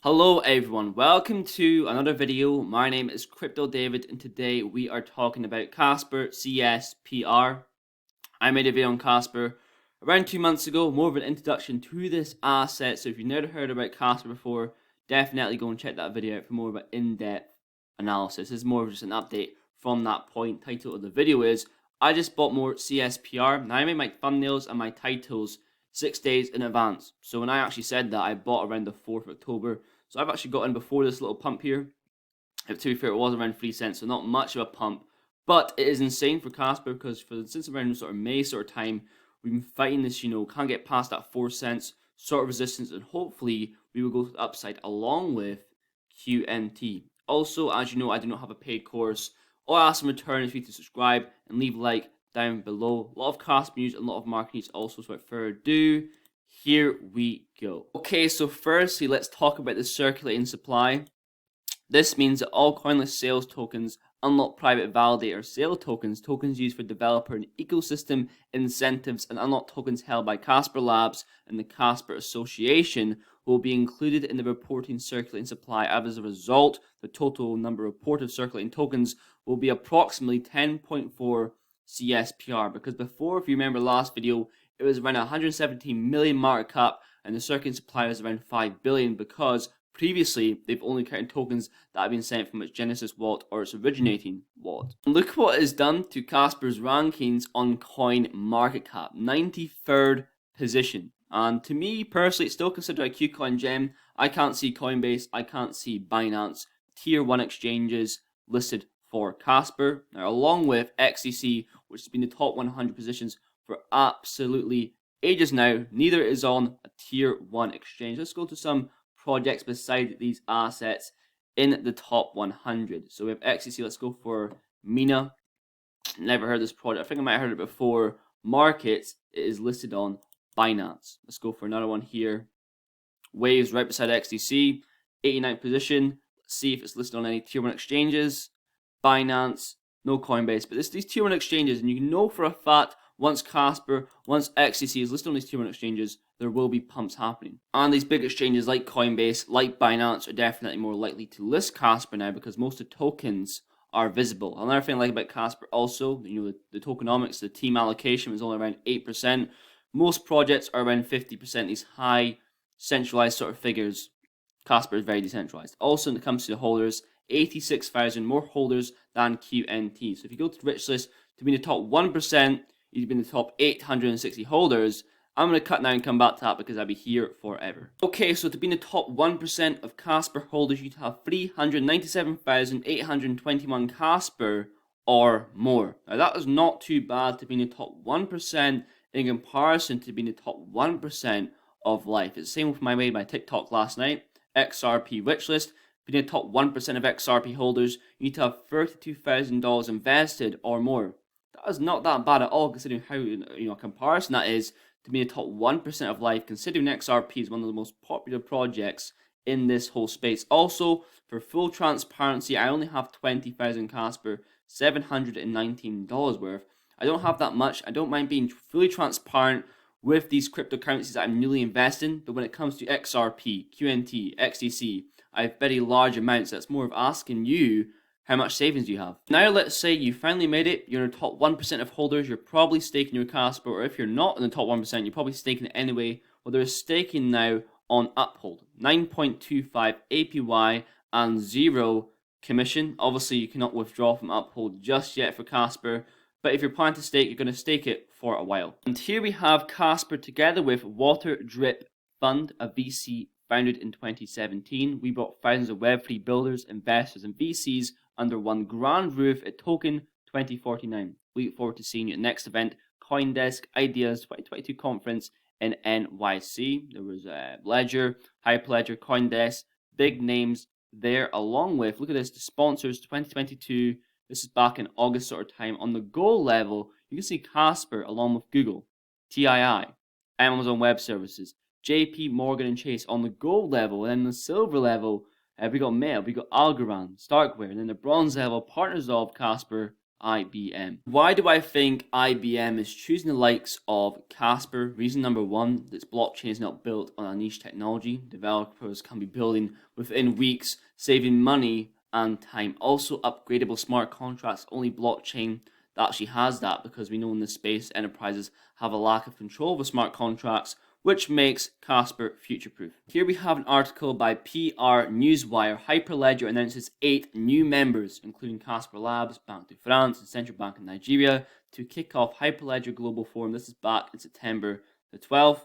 Hello everyone, welcome to another video. My name is Crypto David and today we are talking about Casper CSPR. I made a video on Casper around 2 months ago, more of an introduction to this asset. So if you've never heard about Casper before, definitely go and check that video out for more of an in-depth analysis. This is more of just an update from that point. Title of the video is I just bought more CSPR. Now I made my thumbnails and my titles 6 days in advance. So when I actually said that, I bought around the 4th of October. So I've actually gotten before this little pump here. To be fair, it was around 3 cents, so not much of a pump. But it is insane for Casper because since around sort of May sort of time, we've been fighting this, can't get past that 4 cents sort of resistance, and hopefully we will go to the upside along with QNT. Also, as you know, I do not have a paid course. All I ask in return is for you to subscribe and leave a like down below. A lot of Casper news, a lot of market news also, so without further ado, here we go. Okay, so firstly, let's talk about the circulating supply. This means that all coinless sales tokens, unlock private validator sale tokens, tokens used for developer and ecosystem incentives, and unlock tokens held by Casper Labs and the Casper Association will be included in the reporting circulating supply. As a result, the total number of reported circulating tokens will be approximately 10.4 CSPR, because before, if you remember last video, it was around 117 million market cap and the circulating supply was around 5 billion because previously they've only counted tokens that have been sent from its Genesis wallet or its originating wallet. And look what it has done to Casper's rankings on coin market cap, 93rd position. And to me personally, it's still considered a KuCoin gem. I can't see Coinbase, I can't see Binance, tier 1 exchanges listed for Casper. Now, along with XCC, which has been the top 100 positions for absolutely ages now, neither is on a tier 1 exchange. Let's go to some projects beside these assets in the top 100. So we have XCC, let's go for Mina. Never heard this project, I think I might have heard it before. Markets, it is listed on Binance. Let's go for another one here. Waves right beside XCC, 89th position. Let's see if it's listed on any tier 1 exchanges. Binance, no Coinbase, but these tier 1 exchanges, and you know for a fact once Casper, once XCC is listed on these tier 1 exchanges, there will be pumps happening. And these big exchanges like Coinbase, like Binance, are definitely more likely to list Casper now because most of the tokens are visible. Another thing I like about Casper also, the tokenomics, the team allocation is only around 8%. Most projects are around 50%, these high centralized sort of figures. Casper is very decentralized. Also, when it comes to the holders, 86,000 more holders than QNT. So if you go to the rich list, to be in the top 1%, you'd be in the top 860 holders. I'm going to cut now and come back to that because I'll be here forever. Okay, so to be in the top 1% of Casper holders, you'd have 397,821 Casper or more. Now that is not too bad to be in the top 1% in comparison to being in the top 1% of life. It's the same with my TikTok last night. XRP rich list. Being in the top 1% of XRP holders, you need to have $32,000 invested or more. That is not that bad at all, considering how comparison that is to be in the top 1% of life, considering XRP is one of the most popular projects in this whole space. Also, for full transparency, I only have 20,000 Casper, $719 worth. I don't have that much. I don't mind being fully transparent with these cryptocurrencies that I'm newly investing, but when it comes to XRP, QNT, XDC, I have very large amounts. That's more of asking you how much savings do you have. Now let's say you finally made it, you're in the top 1% of holders, you're probably staking your Casper, or if you're not in the top 1%, you're probably staking it anyway. Well, there is staking now on Uphold, 9.25 APY and 0 commission. Obviously, you cannot withdraw from Uphold just yet for Casper, but if you're planning to stake, you're going to stake it for a while. And here we have Casper together with Water Drip Fund, a VC founded in 2017. We brought thousands of Web3 builders, investors, and VCs under one grand roof at Token 2049. We look forward to seeing you at the next event, CoinDesk Ideas 2022 conference in NYC. There was Ledger, Hyperledger, CoinDesk, big names there, along with, look at this, the sponsors 2022. This is back in August sort of time. On the gold level, you can see Casper along with Google, TII, Amazon Web Services, JP Morgan and Chase on the gold level. And then the silver level, we got Meta, we got Algorand, Starkware, and then the bronze level partners of Casper, IBM. Why do I think IBM is choosing the likes of Casper? Reason number one, this blockchain is not built on a niche technology. Developers can be building within weeks, saving money and time. Also, upgradable smart contracts, only blockchain that actually has that, because we know in this space enterprises have a lack of control over smart contracts, which makes Casper future-proof. Here we have an article by PR Newswire. Hyperledger announces 8 new members, including Casper Labs, Banque de France, and Central Bank of Nigeria, to kick off Hyperledger Global Forum. This is back in September the 12th.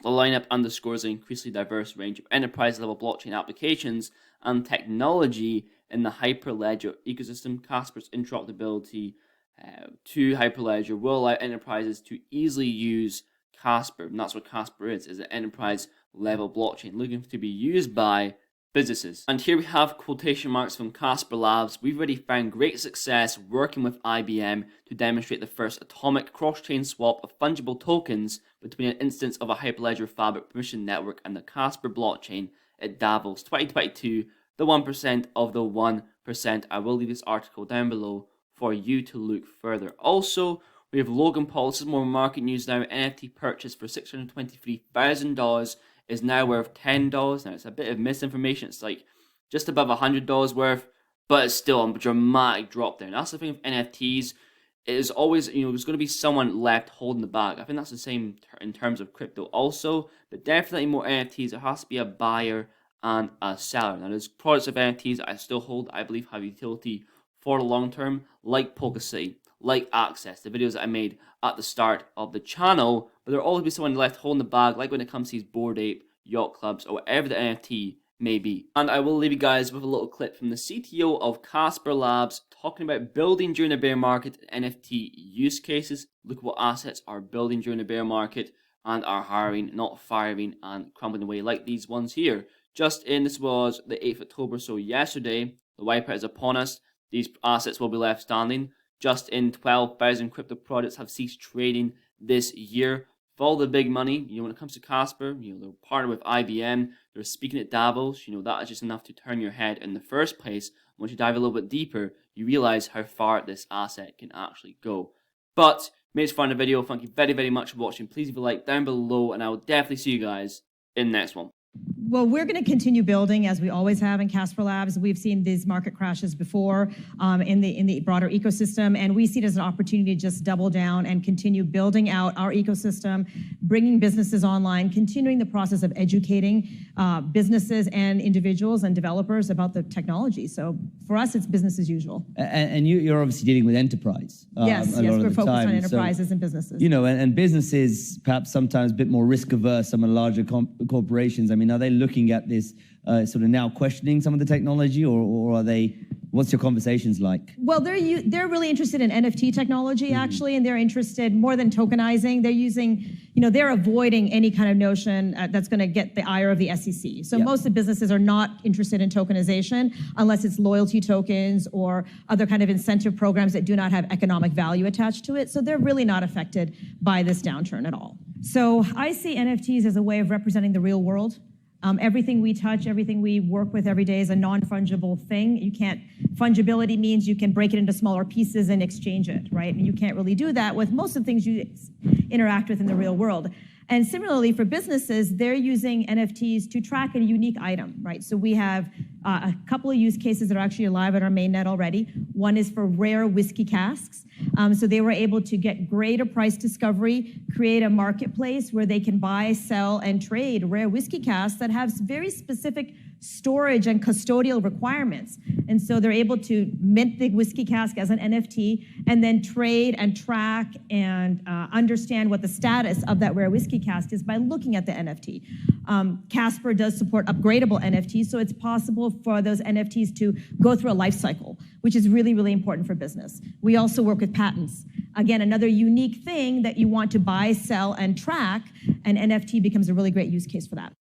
The lineup underscores an increasingly diverse range of enterprise-level blockchain applications and technology in the Hyperledger ecosystem. Casper's interoperability to Hyperledger will allow enterprises to easily use Casper, and that's what Casper is an enterprise level blockchain looking to be used by businesses. And here we have quotation marks from Casper Labs. We've already found great success working with IBM to demonstrate the first atomic cross-chain swap of fungible tokens between an instance of a Hyperledger Fabric permission network and the Casper blockchain at Davos 2022, the 1% of the 1%. I will leave this article down below for you to look further. Also, we have Logan Paul. This is more market news now. NFT purchase for $623,000 is now worth $10. Now, it's a bit of misinformation. It's like just above $100 worth, but it's still a dramatic drop there. And that's the thing with NFTs. It is always, there's going to be someone left holding the bag. I think that's the same in terms of crypto also, but definitely more NFTs. There has to be a buyer and a seller. Now, there's products of NFTs I still hold, I believe, have utility for the long term, like Polka City, like Access, the videos that I made at the start of the channel, but there'll always be someone left holding the bag, like when it comes to these Bored Ape, Yacht Clubs, or whatever the NFT may be. And I will leave you guys with a little clip from the CTO of Casper Labs talking about building during a bear market NFT use cases. Look at what assets are building during a bear market and are hiring, not firing and crumbling away like these ones here. This was the 8th of October, so yesterday, the wipeout is upon us. These assets will be left standing. Just in 12,000 crypto products have ceased trading this year. For all the big money, when it comes to Casper, they're partnered with IBM. They're speaking at Davos. That is just enough to turn your head in the first place. Once you dive a little bit deeper, you realize how far this asset can actually go. But made it fun the video. Thank you very, very much for watching. Please leave a like down below, and I will definitely see you guys in the next one. Well, we're going to continue building as we always have in Casper Labs. We've seen these market crashes before in the broader ecosystem, and we see it as an opportunity to just double down and continue building out our ecosystem, bringing businesses online, continuing the process of educating businesses and individuals and developers about the technology. So for us, it's business as usual. And you're obviously dealing with enterprise. Yes, we're focused on enterprises and businesses. And businesses perhaps sometimes a bit more risk averse. Some of the larger corporations. I mean, are they looking at this sort of now questioning some of the technology, or are they? What's your conversations like? Well, they're really interested in NFT technology actually, and they're interested more than tokenizing. They're using, they're avoiding any kind of notion that's going to get the ire of the SEC. So most of the businesses are not interested in tokenization unless it's loyalty tokens or other kind of incentive programs that do not have economic value attached to it. So they're really not affected by this downturn at all. So I see NFTs as a way of representing the real world. Everything we touch, everything we work with every day is a non-fungible thing. Fungibility means you can break it into smaller pieces and exchange it, right? And you can't really do that with most of the things you interact with in the real world. And similarly, for businesses, they're using NFTs to track a unique item, right? So we have a couple of use cases that are actually live on our mainnet already. One is for rare whiskey casks. So they were able to get greater price discovery, create a marketplace where they can buy, sell, and trade rare whiskey casks that have very specific storage and custodial requirements. And so they're able to mint the whiskey cask as an NFT and then trade and track and understand what the status of that rare whiskey cask is by looking at the NFT. Casper does support upgradable NFTs, so it's possible for those NFTs to go through a life cycle, which is really, really important for business. We also work with patents. Again, another unique thing that you want to buy, sell, and track, and NFT becomes a really great use case for that.